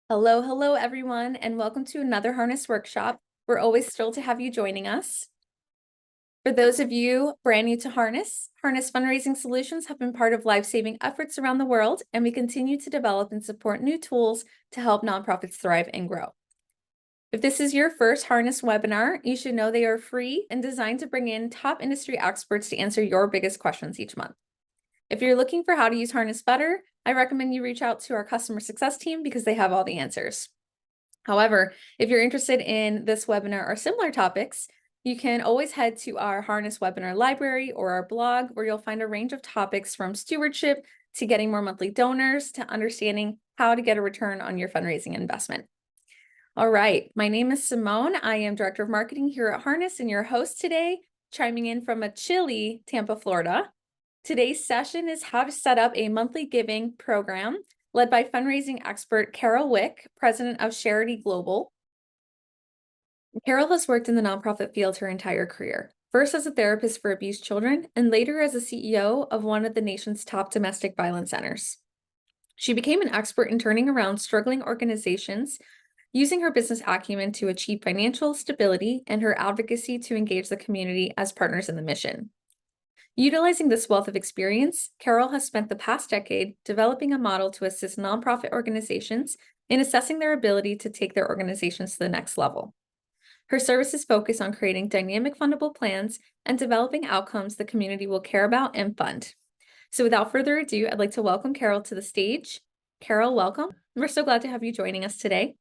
Hello, hello, everyone, and welcome to another harness workshop. We're always thrilled to have you joining us. For those of you brand new to harness fundraising solutions have been part of life-saving efforts around the world, and we continue to develop and support new tools to help nonprofits thrive and grow. If this is your first harness webinar, you should know they are free and designed to bring in top industry experts to answer your biggest questions each month. If you're looking for how to use harness better, I recommend you reach out to our customer success team because they have all the answers. However, if you're interested in this webinar or similar topics, you can always head to our harness webinar library or our blog, where you'll find a range of topics from stewardship to getting more monthly donors to understanding how to get a return on your fundraising investment. All right, my name is Simone. I am Director of Marketing here at Harness and your host today, chiming in from a chilly Tampa, Florida. Today's session is how to set up a monthly giving program led by fundraising expert Carol.Wick, president of Sharity Global. Carol has worked in the nonprofit field her entire career, first as a therapist for abused children and later as a CEO of one of the nation's top domestic violence centers. She became an expert in turning around struggling organizations, using her business acumen to achieve financial stability and her advocacy to engage the community as partners in the mission. Utilizing this wealth of experience, Carol has spent the past decade developing a model to assist nonprofit organizations in assessing their ability to take their organizations to the next level. Her services focus on creating dynamic fundable plans and developing outcomes the community will care about and fund. So without further ado, I'd like to welcome Carol to the stage. Carol, welcome. We're so glad to have you joining us today.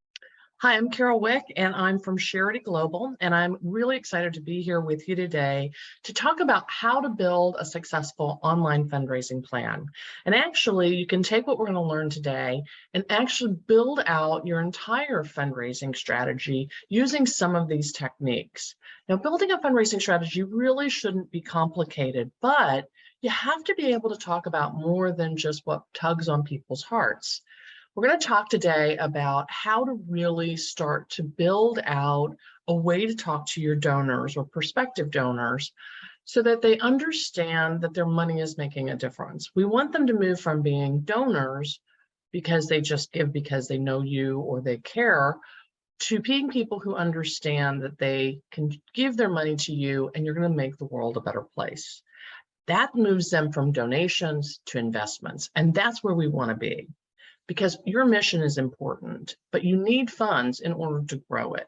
Hi, I'm Carol Wick, and I'm from Sharity Global, and I'm really excited to be here with you today to talk about how to build a successful online fundraising plan. And actually, you can take what we're going to learn today and actually build out your entire fundraising strategy using some of these techniques. Now, building a fundraising strategy really shouldn't be complicated, but you have to be able to talk about more than just what tugs on people's hearts. We're going to talk today about how to really start to build out a way to talk to your donors or prospective donors so that they understand that their money is making a difference. We want them to move from being donors because they just give because they know you or they care to being people who understand that they can give their money to you and you're going to make the world a better place. That moves them from donations to investments, and that's where we want to be. Because your mission is important, but you need funds in order to grow it.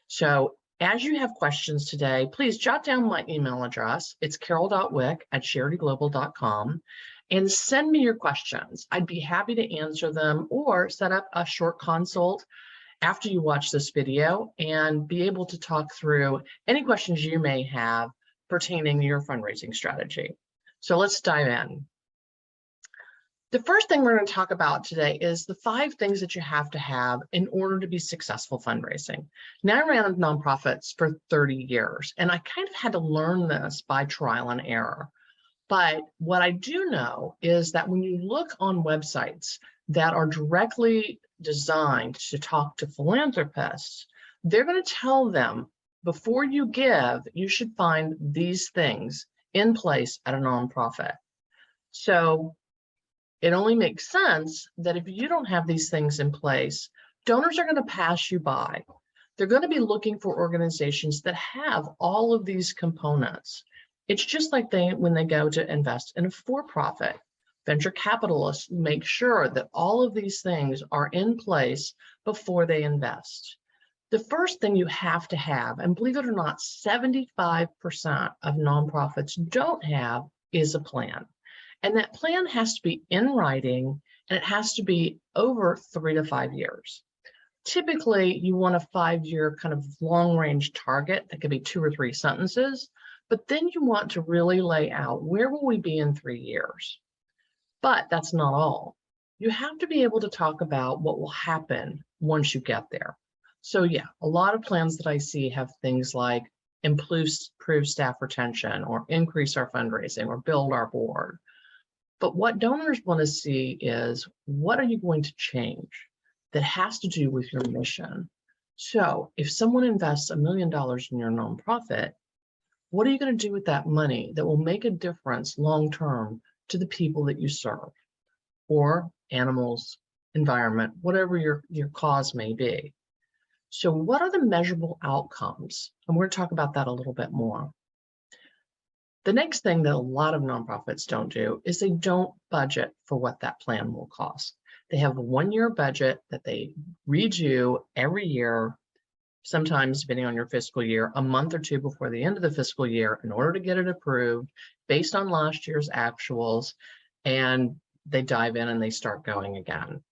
So as you have questions today, please jot down my email address. It's carol.wick@charityglobal.com and send me your questions. I'd be happy to answer them or set up a short consult after you watch this video and be able to talk through any questions you may have pertaining to your fundraising strategy. So let's dive in. The first thing we're going to talk about today is the 5 things that you have to have in order to be successful fundraising. Now, I ran nonprofits for 30 years, and I kind of had to learn this by trial and error. But what I do know is that when you look on websites that are directly designed to talk to philanthropists, they're going to tell them before you give, you should find these things in place at a nonprofit. So it only makes sense that if you don't have these things in place, donors are going to pass you by. They're going to be looking for organizations that have all of these components. It's just like when they go to invest in a for-profit. Venture capitalists make sure that all of these things are in place before they invest. The first thing you have to have, and believe it or not, 75% of nonprofits don't have, is a plan. And that plan has to be in writing, and it has to be over 3 to 5 years. Typically, you want a 5-year kind of long-range target that could be 2 or 3 sentences, but then you want to really lay out where will we be in 3 years. But that's not all. You have to be able to talk about what will happen once you get there. So yeah, a lot of plans that I see have things like improve staff retention or increase our fundraising or build our board. But what donors want to see is, what are you going to change that has to do with your mission? So if someone invests $1 million in your nonprofit, what are you going to do with that money that will make a difference long-term to the people that you serve, or animals, environment, whatever your cause may be. So what are the measurable outcomes? And we're going to talk about that a little bit more. The next thing that a lot of nonprofits don't do is they don't budget for what that plan will cost. They have a 1-year budget that they redo every year, sometimes depending on your fiscal year, a month or two before the end of the fiscal year in order to get it approved based on last year's actuals, and they dive in and they start going again.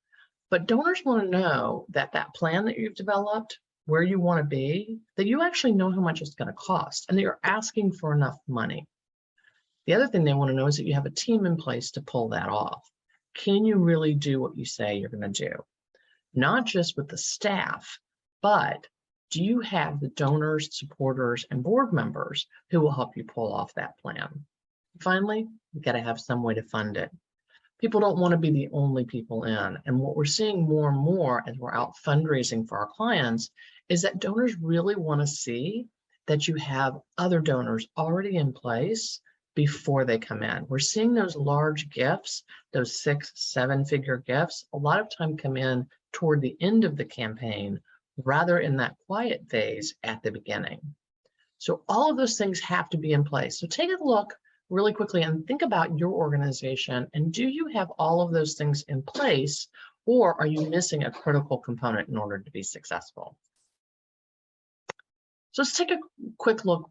But donors want to know that that plan that you've developed, where you want to be, that you actually know how much it's going to cost and that you're asking for enough money. The other thing they want to know is that you have a team in place to pull that off. Can you really do what you say you're going to do? Not just with the staff, but do you have the donors, supporters, and board members who will help you pull off that plan? Finally, you got to have some way to fund it. People don't want to be the only people in. And what we're seeing more and more as we're out fundraising for our clients is that donors really want to see that you have other donors already in place before they come in. We're seeing those large gifts, those 6, 7-figure gifts, a lot of time come in toward the end of the campaign, rather in that quiet phase at the beginning. So all of those things have to be in place. So take a look really quickly and think about your organization, and do you have all of those things in place, or are you missing a critical component in order to be successful? So let's take a quick look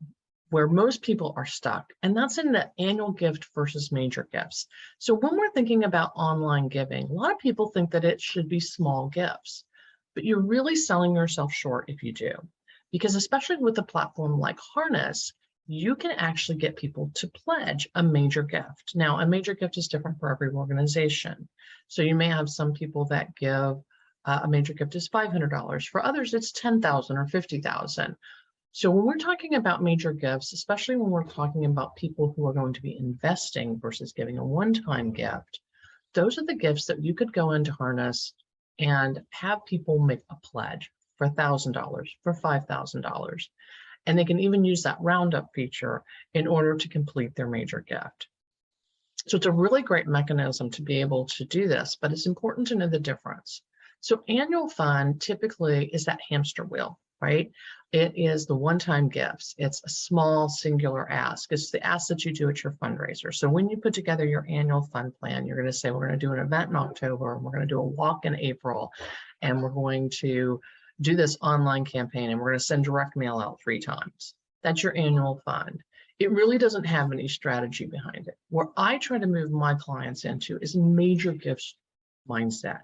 where most people are stuck, and that's in the annual gift versus major gifts. So when we're thinking about online giving, a lot of people think that it should be small gifts, but you're really selling yourself short if you do, because especially with a platform like Harness, you can actually get people to pledge a major gift. Now, a major gift is different for every organization. So you may have some people that give a major gift is $500. For others, it's $10,000 or $50,000. So when we're talking about major gifts, especially when we're talking about people who are going to be investing versus giving a one-time gift, those are the gifts that you could go into Harness and have people make a pledge for $1,000, for $5,000. And they can even use that roundup feature in order to complete their major gift. So it's a really great mechanism to be able to do this, but it's important to know the difference. So annual fund typically is that hamster wheel, right? It is the one-time gifts. It's a small singular ask. It's the ask that you do at your fundraiser. So when you put together your annual fund plan, you're going to say, we're going to do an event in October, and we're going to do a walk in April, and we're going to do this online campaign, and we're going to send direct mail out 3 times. That's your annual fund. It really doesn't have any strategy behind it. Where I try to move my clients into is major gifts mindset.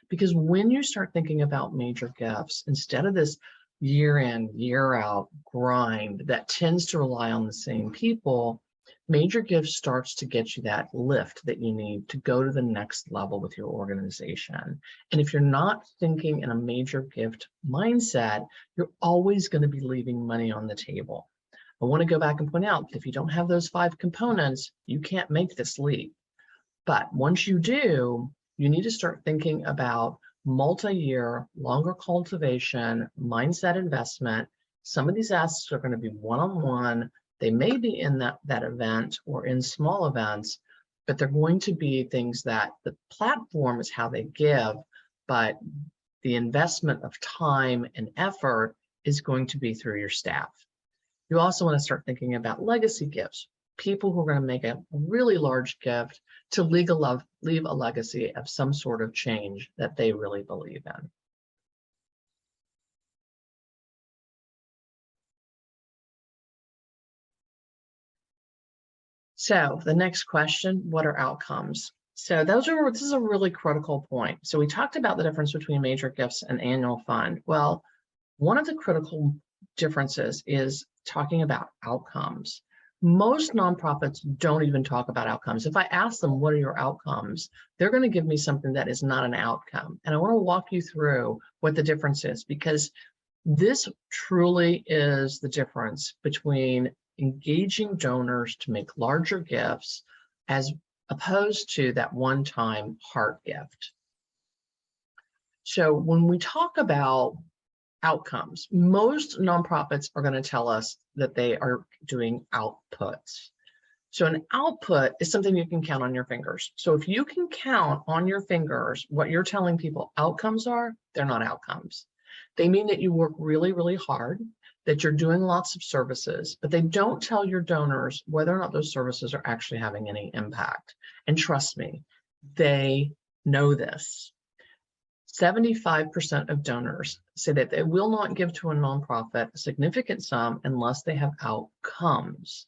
Because when you start thinking about major gifts, instead of this year in, year out grind that tends to rely on the same people, major gifts starts to get you that lift that you need to go to the next level with your organization. And if you're not thinking in a major gift mindset, you're always going to be leaving money on the table. I want to go back and point out that if you don't have those 5 components, you can't make this leap. But once you do, you need to start thinking about multi-year, longer cultivation, mindset investment. Some of these asks are going to be one-on-one. They may be in that event or in small events, but they're going to be things that the platform is how they give, but the investment of time and effort is going to be through your staff. You also want to start thinking about legacy gifts, people who are going to make a really large gift to leave a legacy of some sort of change that they really believe in. So the next question, what are outcomes? So this is a really critical point. So we talked about the difference between major gifts and annual fund. Well, one of the critical differences is talking about outcomes. Most nonprofits don't even talk about outcomes. If I ask them, what are your outcomes? They're going to give me something that is not an outcome. And I want to walk you through what the difference is, because this truly is the difference between engaging donors to make larger gifts as opposed to that one-time heart gift. So when we talk about outcomes, most nonprofits are going to tell us that they are doing outputs. So an output is something you can count on your fingers. So if you can count on your fingers what you're telling people outcomes are, they're not outcomes. They mean that you work really, really hard, that you're doing lots of services, but they don't tell your donors whether or not those services are actually having any impact. And trust me, they know this. 75% of donors say that they will not give to a nonprofit a significant sum unless they have outcomes.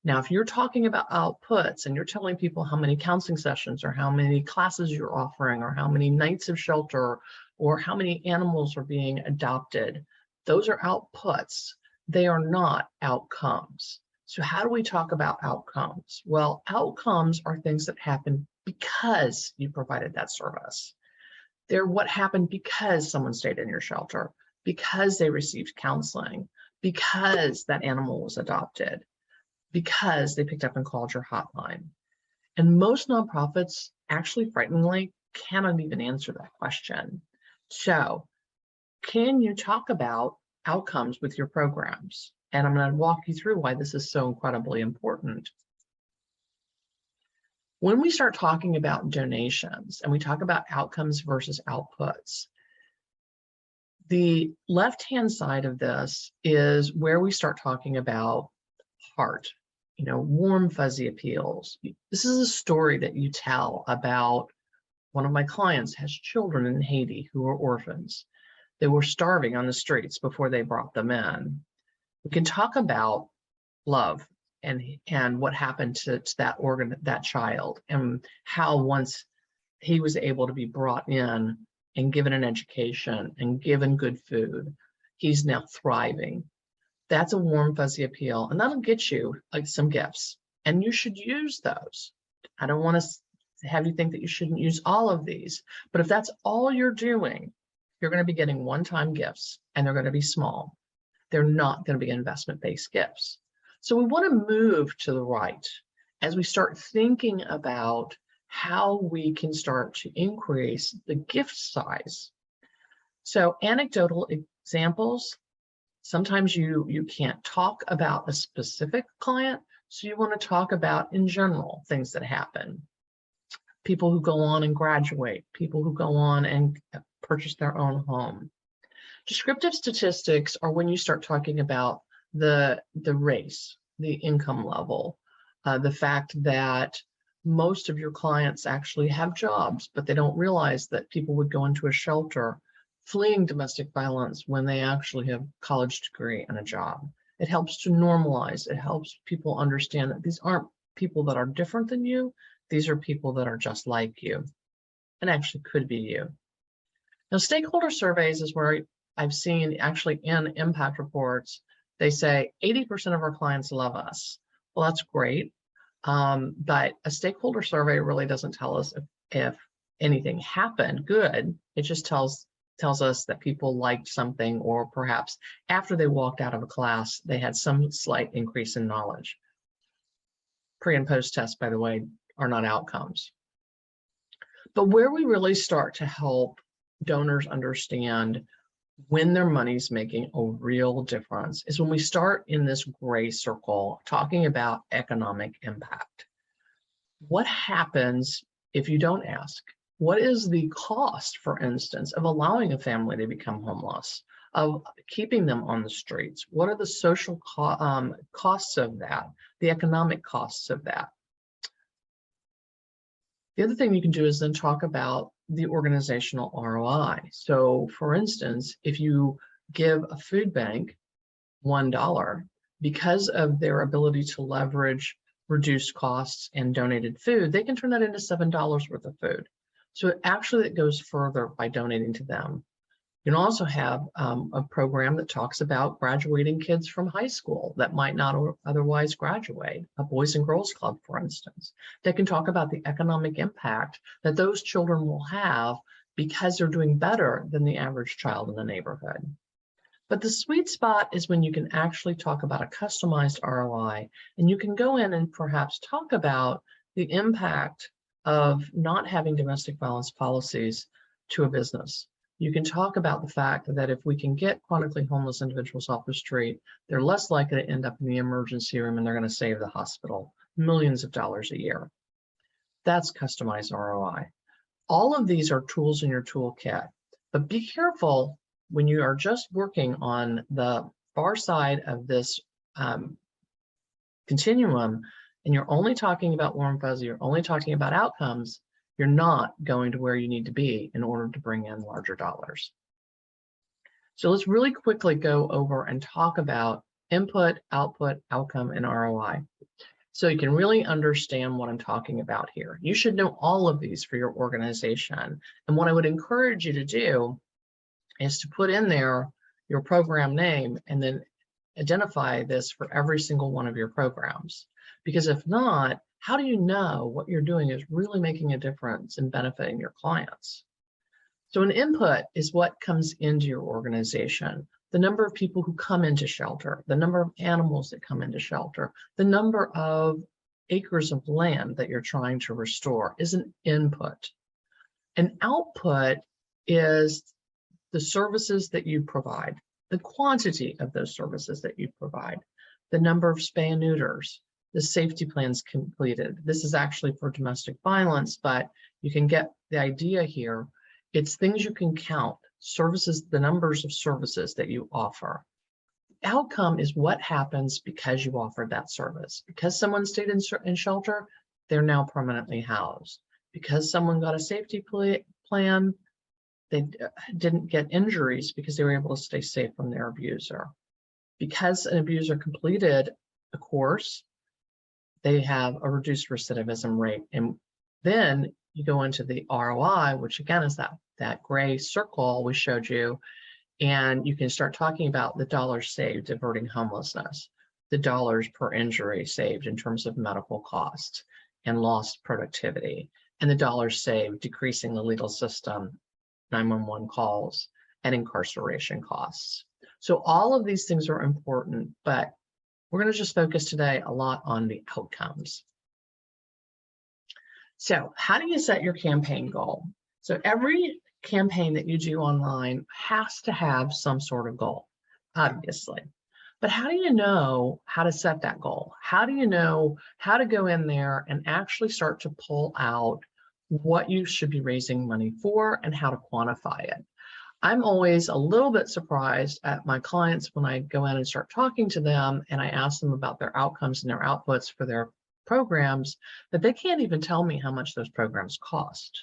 Now, if you're talking about outputs and you're telling people how many counseling sessions or how many classes you're offering or how many nights of shelter or how many animals are being adopted, those are outputs. They are not outcomes. So how do we talk about outcomes? Well, outcomes are things that happen because you provided that service. They're what happened because someone stayed in your shelter, because they received counseling, because that animal was adopted, because they picked up and called your hotline. And most nonprofits actually, frighteningly, cannot even answer that question. So can you talk about outcomes with your programs? And I'm going to walk you through why this is so incredibly important. When we start talking about donations and we talk about outcomes versus outputs, the left-hand side of this is where we start talking about heart, warm, fuzzy appeals. This is a story that you tell about one of my clients has children in Haiti who are orphans. They were starving on the streets before they brought them in. We can talk about love and what happened to that child, and how once he was able to be brought in and given an education and given good food, he's now thriving. That's a warm, fuzzy appeal, and that'll get you like some gifts, and you should use those. I don't want to have you think that you shouldn't use all of these, but if that's all you're doing, you're going to be getting one-time gifts, and they're going to be small. They're not going to be investment-based gifts. So we want to move to the right as we start thinking about how we can start to increase the gift size. So anecdotal examples, sometimes you can't talk about a specific client, so you want to talk about in general things that happen. People who go on and graduate, people who go on and purchase their own home. Descriptive statistics are when you start talking about the race, the income level, the fact that most of your clients actually have jobs, but they don't realize that people would go into a shelter fleeing domestic violence when they actually have a college degree and a job. It helps to normalize. It helps people understand that these aren't people that are different than you. These are people that are just like you and actually could be you. Now, stakeholder surveys is where I've seen actually in impact reports, they say 80% of our clients love us. Well, that's great. But a stakeholder survey really doesn't tell us if anything happened good. It just tells us that people liked something, or perhaps after they walked out of a class, they had some slight increase in knowledge. Pre and post tests, by the way, are not outcomes. But where we really start to help donors understand when their money's making a real difference is when we start in this gray circle talking about economic impact. What happens if you don't ask? What is the cost, for instance, of allowing a family to become homeless, of keeping them on the streets? What are the social costs of that, the economic costs of that? The other thing you can do is then talk about the organizational ROI. So for instance, if you give a food bank $1, because of their ability to leverage reduced costs and donated food, they can turn that into $7 worth of food. So it goes further by donating to them. You can also have a program that talks about graduating kids from high school that might not otherwise graduate, a Boys and Girls Club, for instance, that can talk about the economic impact that those children will have because they're doing better than the average child in the neighborhood. But the sweet spot is when you can actually talk about a customized ROI, and you can go in and perhaps talk about the impact of not having domestic violence policies to a business. You can talk about the fact that if we can get chronically homeless individuals off the street, they're less likely to end up in the emergency room, and they're going to save the hospital. millions of dollars a year. That's customized ROI. All of these are tools in your toolkit, but be careful when you are just working on the far side of this continuum and you're only talking about warm fuzzy, you're only talking about outcomes, you're not going to where you need to be in order to bring in larger dollars. So let's really quickly go over and talk about input, output, outcome, and ROI. So you can really understand what I'm talking about here. You should know all of these for your organization. And what I would encourage you to do is to put in there your program name and then identify this for every single one of your programs. Because if not, how do you know what you're doing is really making a difference in benefiting your clients? So an input is what comes into your organization. The number of people who come into shelter, the number of animals that come into shelter, the number of acres of land that you're trying to restore is an input. An output is the services that you provide, the quantity of those services that you provide, the number of spay and neuters, the safety plans completed. This is actually for domestic violence, but you can get the idea here. It's things you can count, services, the numbers of services that you offer. The outcome is what happens because you offered that service. Because someone stayed in shelter, they're now permanently housed. Because someone got a safety plan, they didn't get injuries because they were able to stay safe from their abuser. Because an abuser completed a course, they have a reduced recidivism rate. And then you go into the ROI, which again is that gray circle we showed you, and you can start talking about the dollars saved averting homelessness, the dollars per injury saved in terms of medical costs and lost productivity, and the dollars saved decreasing the legal system, 911 calls, and incarceration costs. So all of these things are important, but we're going to just focus today a lot on the outcomes. So how do you set your campaign goal? So every campaign that you do online has to have some sort of goal, obviously. But how do you know how to set that goal? How do you know how to go in there and actually start to pull out what you should be raising money for and how to quantify it? I'm always a little bit surprised at my clients when I go in and start talking to them and I ask them about their outcomes and their outputs for their programs, that they can't even tell me how much those programs cost.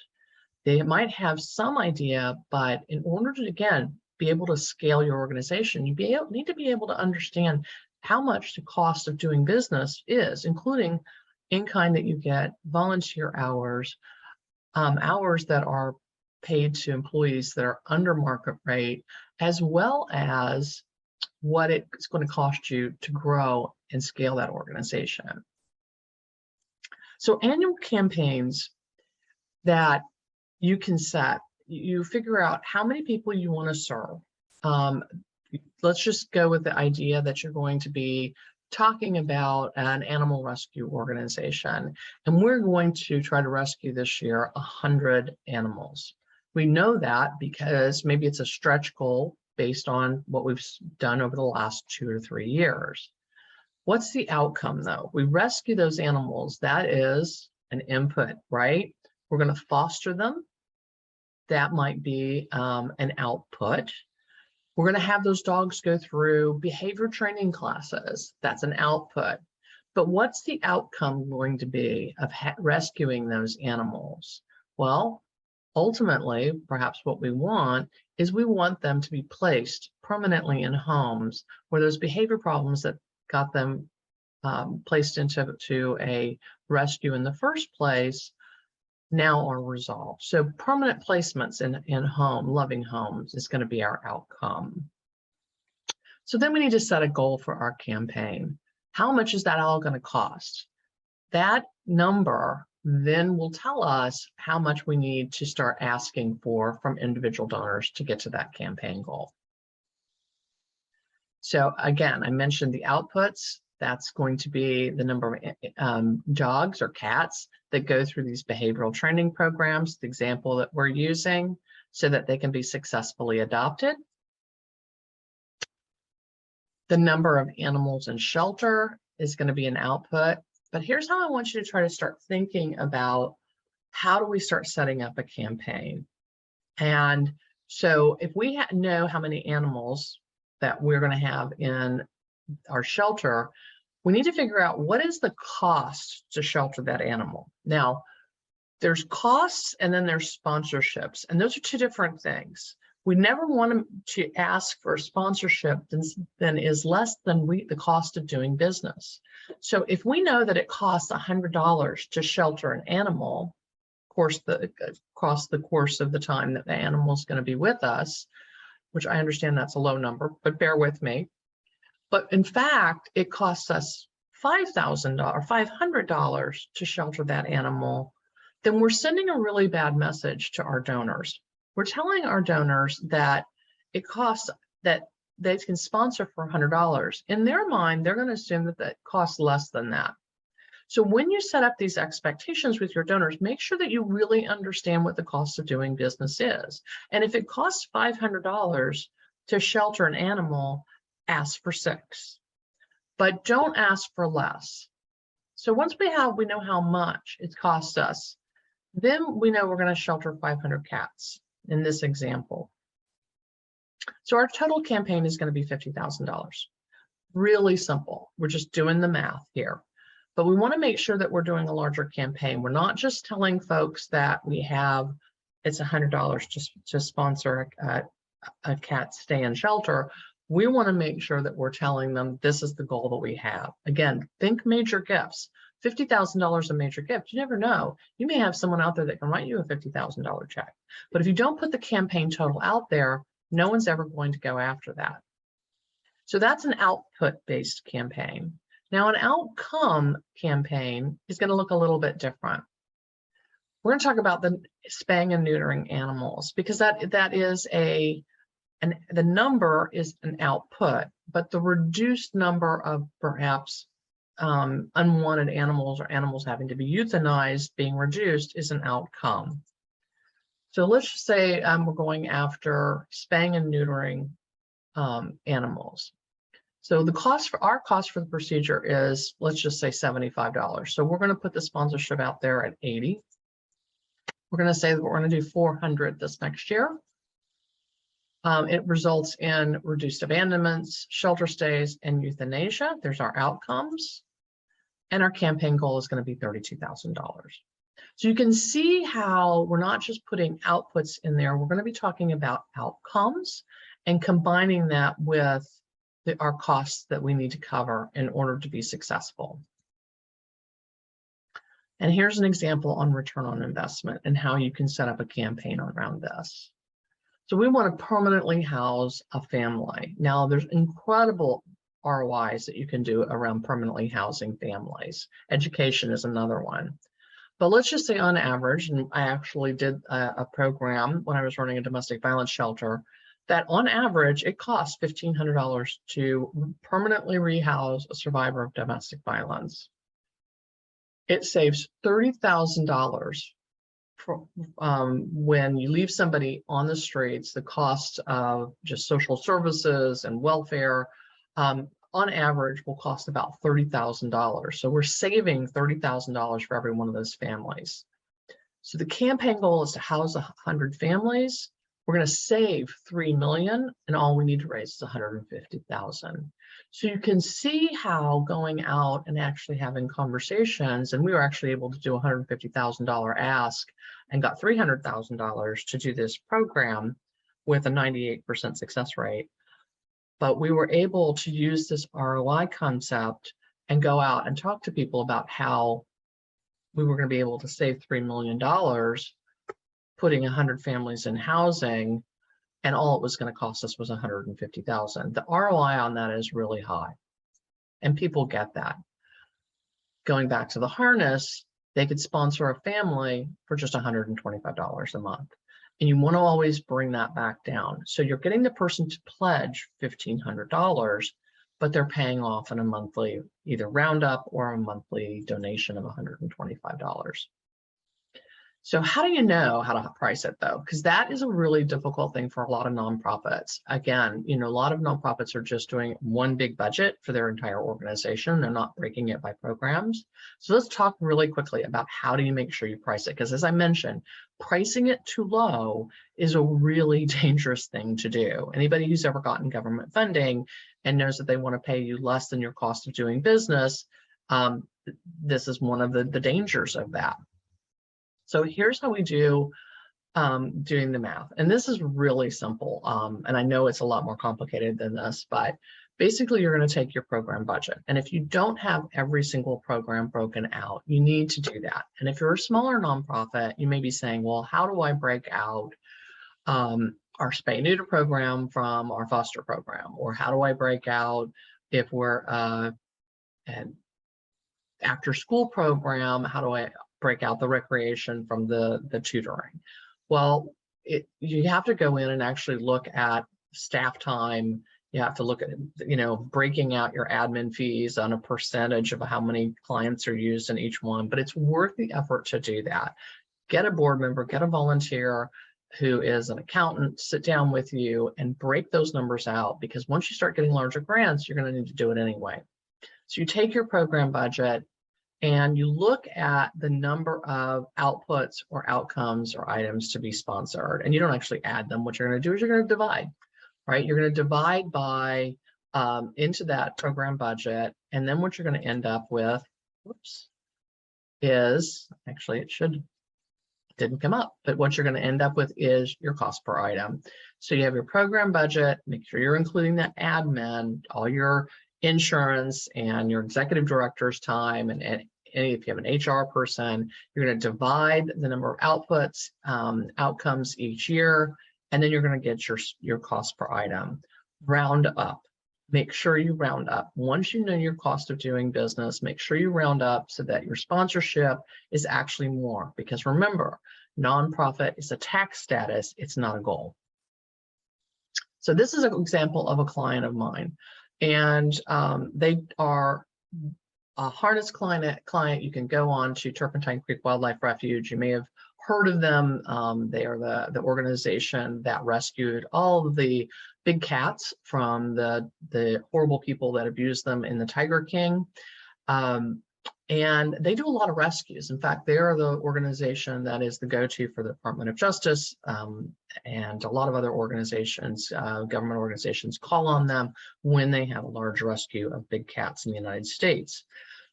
They might have some idea, but in order to, again, be able to scale your organization, you need to be able to understand how much the cost of doing business is, including in-kind that you get, volunteer hours, hours that are paid to employees that are under market rate, as well as what it's going to cost you to grow and scale that organization. So annual campaigns that you can set, you figure out how many people you want to serve. Let's just go with the idea that you're going to be talking about an animal rescue organization, and we're going to try to rescue this year 100 animals. We know that because maybe it's a stretch goal based on what we've done over the last 2 or 3 years. What's the outcome though? We rescue those animals. That is an input, right? We're going to foster them. That might be an output. We're going to have those dogs go through behavior training classes. That's an output. But what's the outcome going to be of rescuing those animals? Well, ultimately, perhaps what we want is we want them to be placed permanently in homes where those behavior problems that got them placed into a rescue in the first place now are resolved. So permanent placements in home, loving homes is going to be our outcome. So then we need to set a goal for our campaign. How much is that all going to cost? That number then will tell us how much we need to start asking for from individual donors to get to that campaign goal. So again, I mentioned the outputs. That's going to be the number of dogs or cats that go through these behavioral training programs, the example that we're using, so that they can be successfully adopted. The number of animals in shelter is going to be an output. But here's how I want you to try to start thinking about how do we start setting up a campaign. And so if we know how many animals that we're going to have in our shelter, we need to figure out what is the cost to shelter that animal. Now, there's costs and then there's sponsorships, and those are two different things. We never want to ask for a sponsorship that is less than the cost of doing business. So if we know that it costs $100 to shelter an animal, across the course of the time that the animal is going to be with us, which I understand that's a low number, but bear with me. But in fact, it costs us $5,000, $500 to shelter that animal, then we're sending a really bad message to our donors. We're telling our donors that it costs, that they can sponsor for $100. In their mind, they're going to assume that that costs less than that. So when you set up these expectations with your donors, make sure that you really understand what the cost of doing business is. And if it costs $500 to shelter an animal, ask for $6, but don't ask for less. So once we know how much it costs us, then we know we're going to shelter 500 cats in this example. So our total campaign is going to be $50,000. Really simple. We're just doing the math here. But we want to make sure that we're doing a larger campaign. We're not just telling folks that it's $100 to sponsor a cat stay in shelter. We want to make sure that we're telling them this is the goal that we have. Again, think major gifts. $50,000 a major gift. You never know. You may have someone out there that can write you a $50,000 check. But if you don't put the campaign total out there, no one's ever going to go after that. So that's an output-based campaign. Now, an outcome campaign is going to look a little bit different. We're going to talk about the spaying and neutering animals, because that is the number is an output, but the reduced number of perhaps unwanted animals or animals having to be euthanized being reduced is an outcome. So let's just say we're going after spaying and neutering animals. So our cost for the procedure is, let's just say $75. So we're going to put the sponsorship out there at $80. We're going to say that we're going to do 400 this next year. It results in reduced abandonments, shelter stays, and euthanasia. There's our outcomes. And our campaign goal is going to be $32,000. So you can see how we're not just putting outputs in there. We're going to be talking about outcomes and combining that with our costs that we need to cover in order to be successful. And here's an example on return on investment and how you can set up a campaign around this. So we want to permanently house a family. Now, there's incredible ROIs that you can do around permanently housing families. Education is another one. But let's just say on average, and I actually did a program when I was running a domestic violence shelter, that on average, it costs $1,500 to permanently rehouse a survivor of domestic violence. It saves $30,000 when you leave somebody on the streets. The cost of just social services and welfare on average will cost about $30,000. So we're saving $30,000 for every one of those families. So the campaign goal is to house 100 families. We're going to save $3 million, and all we need to raise is $150,000. So you can see how going out and actually having conversations, and we were actually able to do a $150,000 ask and got $300,000 to do this program with a 98% success rate. But we were able to use this ROI concept and go out and talk to people about how we were going to be able to save $3 million putting 100 families in housing, and all it was going to cost us was $150,000. The ROI on that is really high, and people get that. Going back to the harness, they could sponsor a family for just $125 a month. And you want to always bring that back down. So you're getting the person to pledge $1,500, but they're paying off in a monthly, either roundup or a monthly donation of $125. So how do you know how to price it though? Because that is a really difficult thing for a lot of nonprofits. Again, a lot of nonprofits are just doing one big budget for their entire organization. They're not breaking it by programs. So let's talk really quickly about how do you make sure you price it? Because as I mentioned, pricing it too low is a really dangerous thing to do. Anybody who's ever gotten government funding and knows that they want to pay you less than your cost of doing business, this is one of the dangers of that. So here's how we do doing the math. And this is really simple. And I know it's a lot more complicated than this, but basically you're going to take your program budget. And if you don't have every single program broken out, you need to do that. And if you're a smaller nonprofit, you may be saying, well, how do I break out our spay neuter program from our foster program? Or how do I break out if we're an after school program, how do I break out the recreation from the tutoring? Well, you have to go in and actually look at staff time. You have to look at, breaking out your admin fees on a percentage of how many clients are used in each one, but it's worth the effort to do that. Get a board member, get a volunteer who is an accountant, sit down with you and break those numbers out, because once you start getting larger grants, you're going to need to do it anyway. So you take your program budget and you look at the number of outputs or outcomes or items to be sponsored, and you don't actually add them. What you're going to do is you're going to divide, right? You're going to divide by into that program budget, and then what you're going to end up with, is actually didn't come up, but what you're going to end up with is your cost per item. So you have your program budget, make sure you're including that admin, all your insurance and your executive director's time, and if you have an HR person, you're going to divide the number of outputs, outcomes each year, and then you're going to get your cost per item. Round up. Make sure you round up. Once you know your cost of doing business, make sure you round up so that your sponsorship is actually more. Because remember, nonprofit is a tax status, it's not a goal. So this is an example of a client of mine. And they are a harness client. You can go on to Turpentine Creek Wildlife Refuge. You may have heard of them. They are the organization that rescued all of the big cats from the horrible people that abused them in the Tiger King. And they do a lot of rescues. In fact, they are the organization that is the go-to for the Department of Justice, and a lot of other organizations, government organizations, call on them when they have a large rescue of big cats in the United States.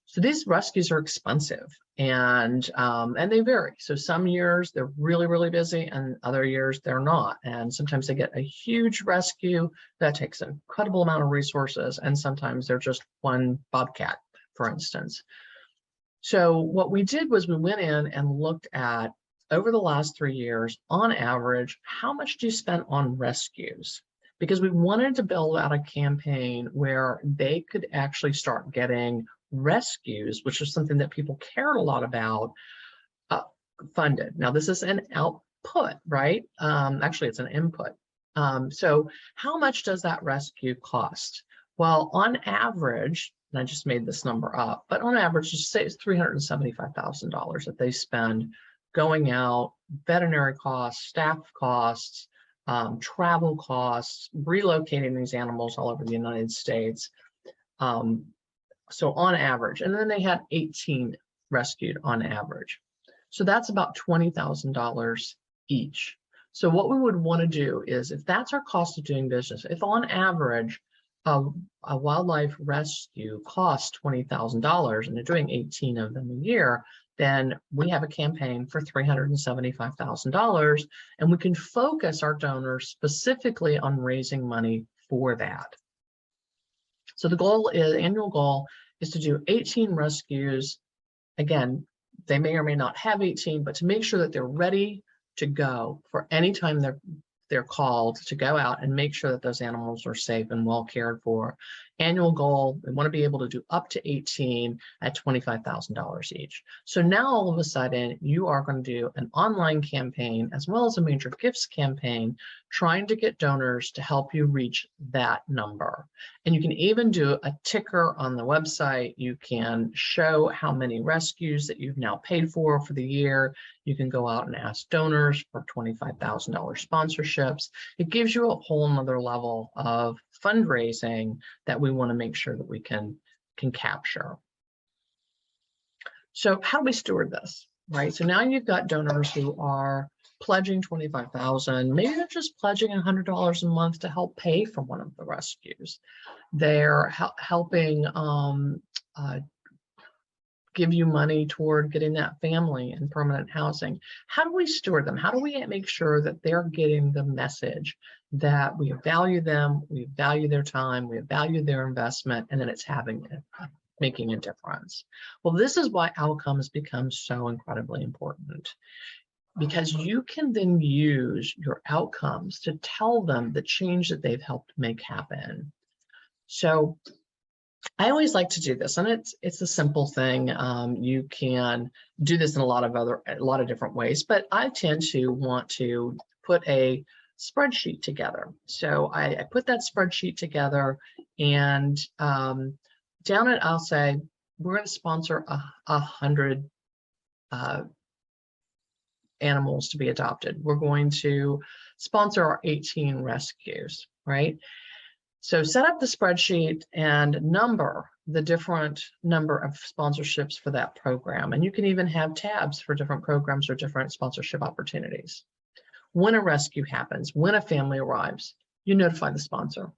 So these rescues are expensive, and they vary. So some years they're really, really busy, and other years they're not. And sometimes they get a huge rescue that takes an incredible amount of resources, and sometimes they're just one bobcat, for instance. So what we did was we went in and looked at, over the last 3 years, on average, how much do you spend on rescues? Because we wanted to build out a campaign where they could actually start getting rescues, which is something that people cared a lot about, funded. Now, this is an output, right? Actually, it's an input. So how much does that rescue cost? Well, on average, and I just made this number up, but on average, just say it's $375,000 that they spend going out, veterinary costs, staff costs, travel costs, relocating these animals all over the United States. So on average, and then they had 18 rescued on average. So that's about $20,000 each. So what we would want to do is, if that's our cost of doing business, if on average a wildlife rescue costs $20,000 and they're doing 18 of them a year, then we have a campaign for $375,000, and we can focus our donors specifically on raising money for that. So the goal is, annual goal is to do 18 rescues. Again, they may or may not have 18, but to make sure that they're ready to go for any time they're called to go out and make sure that those animals are safe and well cared for. Annual goal, we want to be able to do up to 18 at $25,000 each. So now all of a sudden you are going to do an online campaign as well as a major gifts campaign, trying to get donors to help you reach that number. And you can even do a ticker on the website. You can show how many rescues that you've now paid for the year. You can go out and ask donors for $25,000 sponsorships. It gives you a whole nother level of fundraising that we want to make sure that we can capture. So how do we steward this, right? So now you've got donors who are pledging $25,000. Maybe they're just pledging $100 a month to help pay for one of the rescues. They're helping give you money toward getting that family in permanent housing. How do we steward them? How do we make sure that they're getting the message that we value them, we value their time, we value their investment, and then it's making a difference? Well, this is why outcomes become so incredibly important, because you can then use your outcomes to tell them the change that they've helped make happen. So I always like to do this, and it's a simple thing. You can do this in a lot of different ways, but I tend to want to put a spreadsheet together. So I put that spreadsheet together, and down it I'll say we're going to sponsor 100 animals to be adopted. We're going to sponsor our 18 rescues, right? So set up the spreadsheet and number the different number of sponsorships for that program. And you can even have tabs for different programs or different sponsorship opportunities. When a rescue happens, when a family arrives, you notify the sponsor.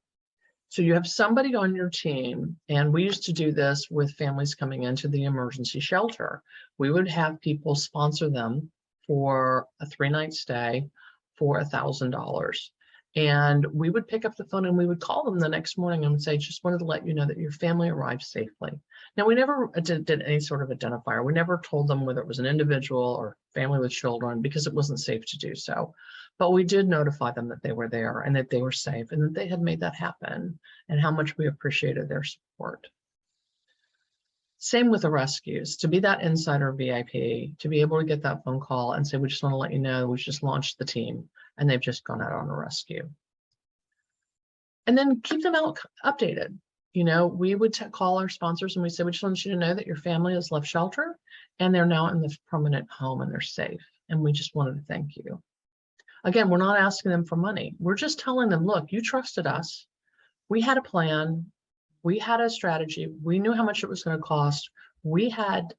So you have somebody on your team, and we used to do this with families coming into the emergency shelter. We would have people sponsor them for a 3-night stay for $1,000. And we would pick up the phone and we would call them the next morning and say, just wanted to let you know that your family arrived safely. Now, we never did any sort of identifier. We never told them whether it was an individual or family with children, because it wasn't safe to do so. But we did notify them that they were there and that they were safe and that they had made that happen and how much we appreciated their support. Same with the rescues, to be that insider VIP, to be able to get that phone call and say, we just want to let you know, we just launched the team and they've just gone out on a rescue. And then keep them updated. You know, we would call our sponsors and we say, we just want you to know that your family has left shelter and they're now in the permanent home and they're safe. And we just wanted to thank you. Again, we're not asking them for money. We're just telling them, look, you trusted us. We had a plan. We had a strategy. We knew how much it was going to cost. We had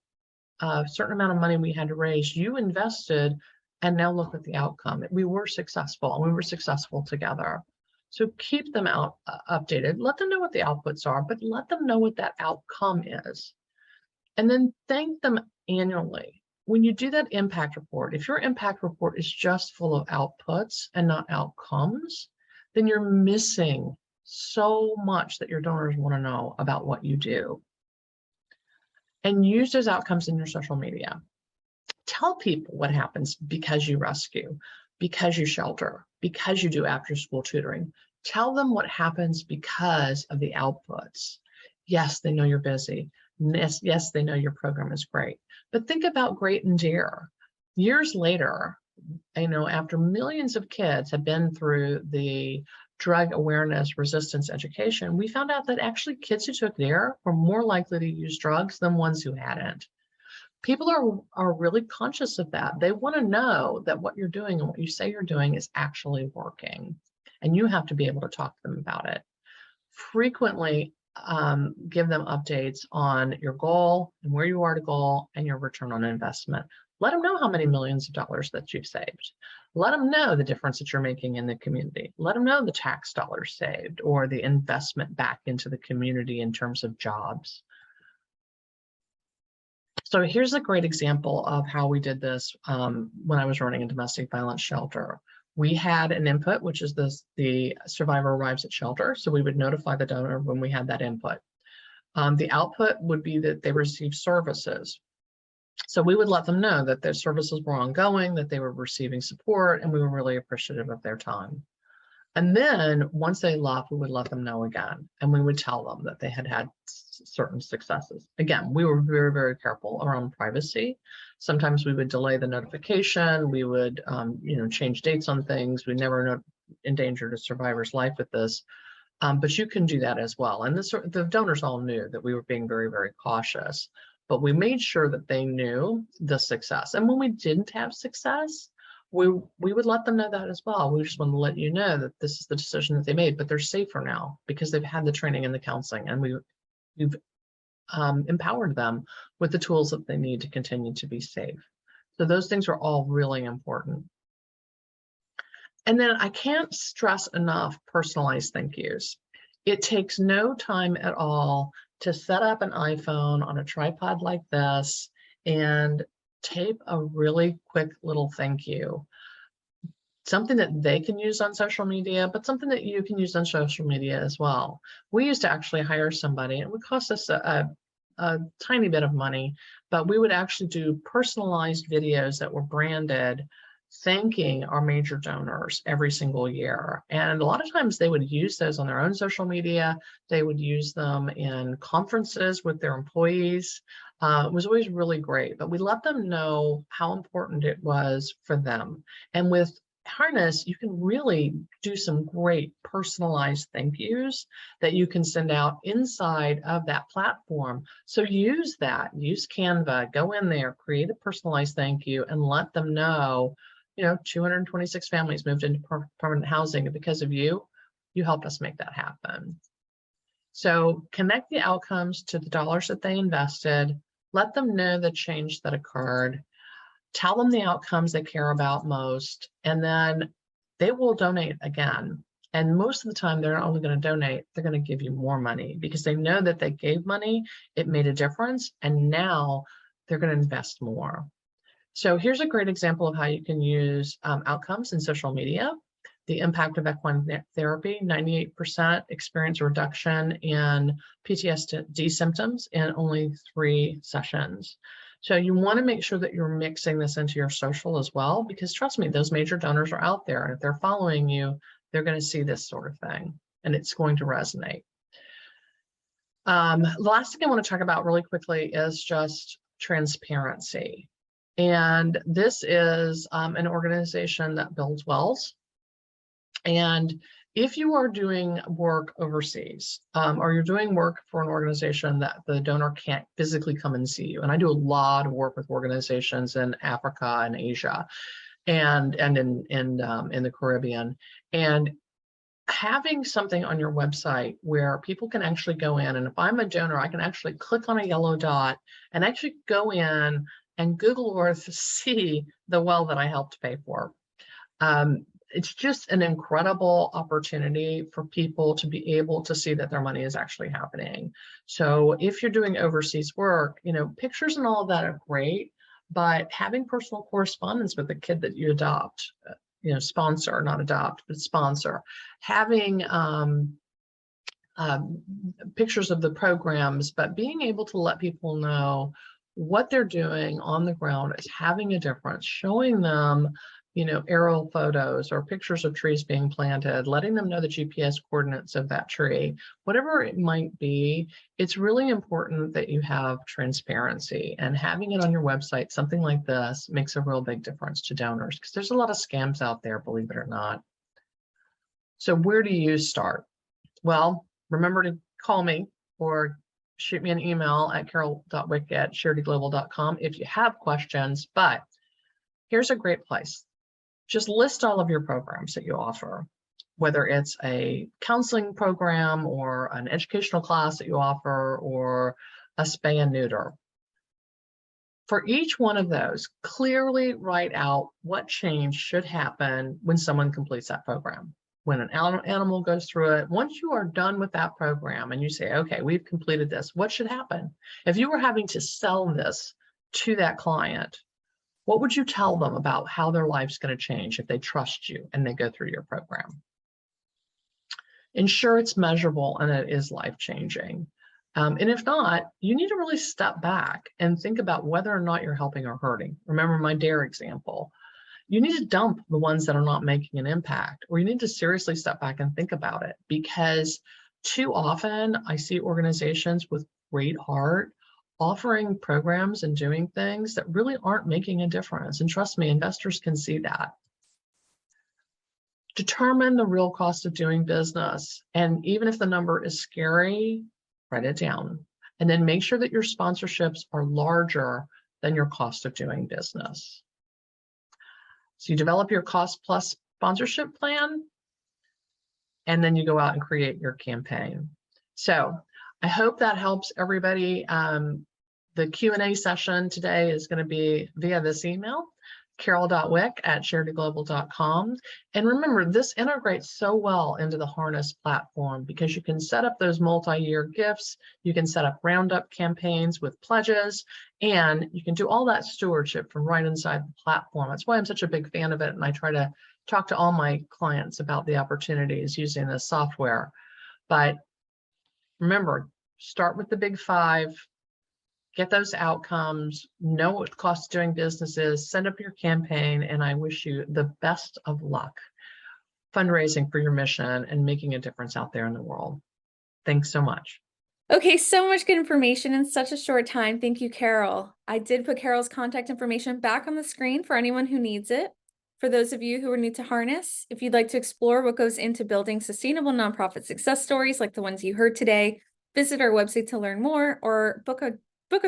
a certain amount of money we had to raise. You invested, and now look at the outcome. We were successful, and we were successful together. So keep them updated. Let them know what the outputs are, but let them know what that outcome is. And then thank them annually. When you do that impact report, if your impact report is just full of outputs and not outcomes, then you're missing so much that your donors want to know about what you do. And use those outcomes in your social media. Tell people what happens because you rescue, because you shelter, because you do after school tutoring. Tell them what happens because of the outputs. Yes, they know you're busy. Yes, they know your program is great. But think about great and dear. Years later, you know, after millions of kids have been through the drug awareness resistance education, we found out that actually kids who took DARE were more likely to use drugs than ones who hadn't. People are really conscious of that. They want to know that what you're doing and what you say you're doing is actually working. And you have to be able to talk to them about it. Frequently give them updates on your goal and where you are to goal and your return on investment. Let them know how many millions of dollars that you've saved. Let them know the difference that you're making in the community. Let them know the tax dollars saved or the investment back into the community in terms of jobs. So here's a great example of how we did this when I was running a domestic violence shelter. We had an input, which is the survivor arrives at shelter. So we would notify the donor when we had that input. The output would be that they received services. So we would let them know that their services were ongoing, that they were receiving support, and we were really appreciative of their time. And then once they left, we would let them know again, and we would tell them that they had had certain successes. Again, we were very, very careful around privacy. Sometimes we would delay the notification. We would, change dates on things. We never endangered a survivor's life with this. But you can do that as well. And the donors all knew that we were being very, very cautious, but we made sure that they knew the success. And when we didn't have success, we would let them know that as well. We just want to let you know that this is the decision that they made, but they're safer now because they've had the training and the counseling, and we've empowered them with the tools that they need to continue to be safe. So those things are all really important. And then I can't stress enough personalized thank yous. It takes no time at all to set up an iPhone on a tripod like this and tape a really quick little thank you. Something that they can use on social media, but something that you can use on social media as well. We used to actually hire somebody, and it would cost us a tiny bit of money, but we would actually do personalized videos that were branded thanking our major donors every single year. And a lot of times they would use those on their own social media. They would use them in conferences with their employees. It was always really great, but we let them know how important it was for them. And with Harness, you can really do some great personalized thank yous that you can send out inside of that platform. So use that, use Canva, go in there, create a personalized thank you, and let them know, 226 families moved into permanent housing, and because of you, you helped us make that happen. So connect the outcomes to the dollars that they invested, let them know the change that occurred, tell them the outcomes they care about most, and then they will donate again. And most of the time, they're not only going to donate, they're going to give you more money because they know that they gave money, it made a difference, and now they're going to invest more. So here's a great example of how you can use outcomes in social media. The impact of equine therapy, 98% experience a reduction in PTSD symptoms in only 3 sessions. So you want to make sure that you're mixing this into your social as well, because trust me, those major donors are out there, and if they're following you, they're going to see this sort of thing, and it's going to resonate. The last thing I want to talk about really quickly is just transparency. And this is an organization that builds wells. And if you are doing work overseas, or you're doing work for an organization that the donor can't physically come and see you, and I do a lot of work with organizations in Africa and Asia, and in the Caribbean, and having something on your website where people can actually go in, and if I'm a donor, I can actually click on a yellow dot and actually go in and Google Earth see the well that I helped pay for. It's just an incredible opportunity for people to be able to see that their money is actually happening. So if you're doing overseas work, pictures and all of that are great, but having personal correspondence with the kid that you adopt, sponsor, not adopt, but sponsor, having pictures of the programs, but being able to let people know what they're doing on the ground is having a difference, showing them aerial photos or pictures of trees being planted, letting them know the GPS coordinates of that tree, whatever it might be. It's really important that you have transparency, and having it on your website, something like this, makes a real big difference to donors, because there's a lot of scams out there, believe it or not. So where do you start? Well, remember to call me or shoot me an email at carol.wick@sharityglobal.com if you have questions. But here's a great place. Just list all of your programs that you offer, whether it's a counseling program or an educational class that you offer or a spay and neuter. For each one of those, clearly write out what change should happen when someone completes that program. When an animal goes through it, once you are done with that program and you say, okay, we've completed this, what should happen? If you were having to sell this to that client, what would you tell them about how their life's going to change if they trust you and they go through your program? Ensure it's measurable and it is life-changing. And if not, you need to really step back and think about whether or not you're helping or hurting. Remember my DARE example. You need to dump the ones that are not making an impact, or you need to seriously step back and think about it, because too often I see organizations with great heart offering programs and doing things that really aren't making a difference. And trust me, investors can see that. Determine the real cost of doing business. And even if the number is scary, write it down. And then make sure that your sponsorships are larger than your cost of doing business. So you develop your cost plus sponsorship plan, and then you go out and create your campaign. So I hope that helps everybody. The Q&A session today is going to be via this email, carol.wick@charityglobal.com. And remember, this integrates so well into the Harness platform because you can set up those multi-year gifts, you can set up roundup campaigns with pledges, and you can do all that stewardship from right inside the platform. That's why I'm such a big fan of it, and I try to talk to all my clients about the opportunities using this software. But remember, start with the big five, get those outcomes, know what the cost of doing business is, send up your campaign, and I wish you the best of luck fundraising for your mission and making a difference out there in the world. Thanks so much. Okay, so much good information in such a short time. Thank you, Carol. I did put Carol's contact information back on the screen for anyone who needs it. For those of you who are new to Harness, if you'd like to explore what goes into building sustainable nonprofit success stories like the ones you heard today, visit our website to learn more or book a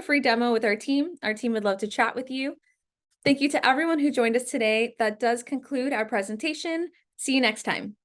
free demo with our team. Our team would love to chat with you. Thank you to everyone who joined us today. That does conclude our presentation. See you next time.